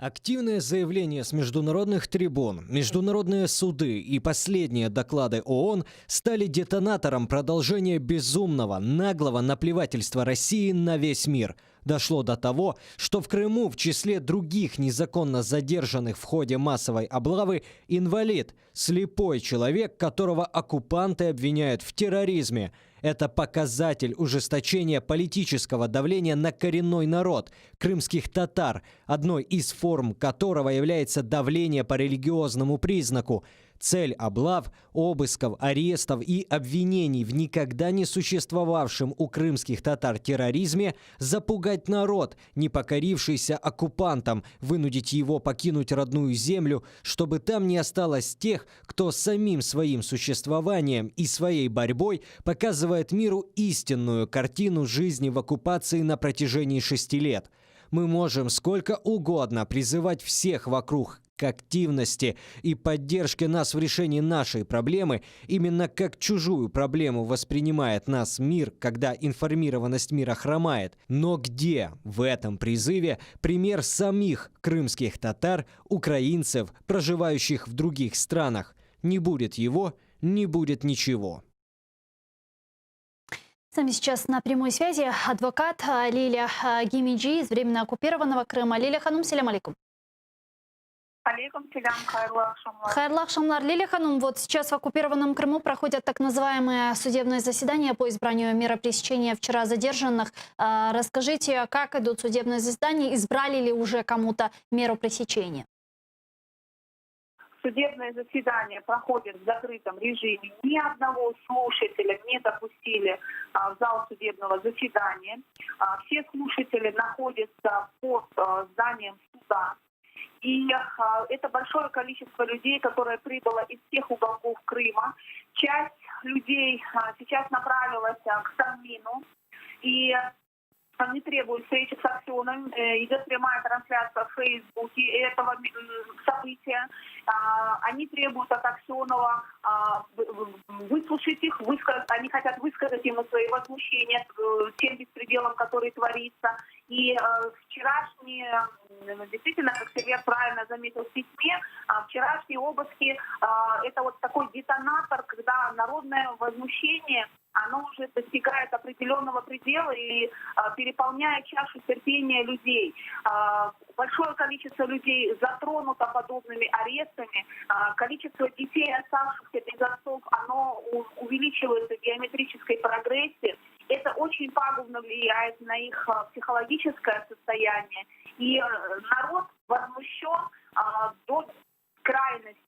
Активное заявление с международных трибун, международные суды и последние доклады ООН стали детонатором продолжения безумного, наглого наплевательства России на весь мир. Дошло до того, что в Крыму в числе других незаконно задержанных в ходе массовой облавы инвалид, слепой человек, которого оккупанты обвиняют в терроризме. Это показатель ужесточения политического давления на коренной народ – крымских татар, одной из форм которого является давление по религиозному признаку. Цель облав, обысков, арестов и обвинений в никогда не существовавшем у крымских татар терроризме – запугать народ, не покорившийся оккупантам, вынудить его покинуть родную землю, чтобы там не осталось тех, кто самим своим существованием и своей борьбой показывает миру истинную картину жизни в оккупации на протяжении 6 лет. Мы можем сколько угодно призывать всех вокруг к активности и поддержке нас в решении нашей проблемы, именно как чужую проблему воспринимает нас мир, когда информированность мира хромает. Но где в этом призыве пример самих крымских татар, украинцев, проживающих в других странах? Не будет его, не будет ничего. С нами сейчас на прямой связи адвокат Лилия Гимиджи из временно оккупированного Крыма. Лилия Ханум, селям алейкум. Алейкум селям, хайрлы акшамлар. Хайрлы акшамлар. Лилия Ханум, вот сейчас в оккупированном Крыму проходят так называемые судебные заседания по избранию меры пресечения вчера задержанных. Расскажите, как идут судебные заседания, избрали ли уже кому-то меру пресечения? Судебное заседание проходит в закрытом режиме. Ни одного слушателя не допустили в зал судебного заседания. Все слушатели находятся под зданием суда. И это большое количество людей, которое прибыло из всех уголков Крыма. Часть людей сейчас направилась к Саммину. И они требуют встречи с Аксеновым. Идет прямая трансляция в Фейсбуке этого события. Они требуют от Аксенова выслушать их, они хотят высказать ему свои возмущения тем беспределом, который творится. И вчерашние, действительно, как Сергей правильно заметил в письме, вчерашние обыски – это вот такой детонатор, когда народное возмущение оно уже достигает определенного предела и переполняет чашу терпения людей. Большое количество людей затронуто подобными арестами. Количество детей, оставшихся без отцов, оно увеличивается в геометрической прогрессии. Это очень пагубно влияет на их психологическое состояние. И народ возмущен до крайности.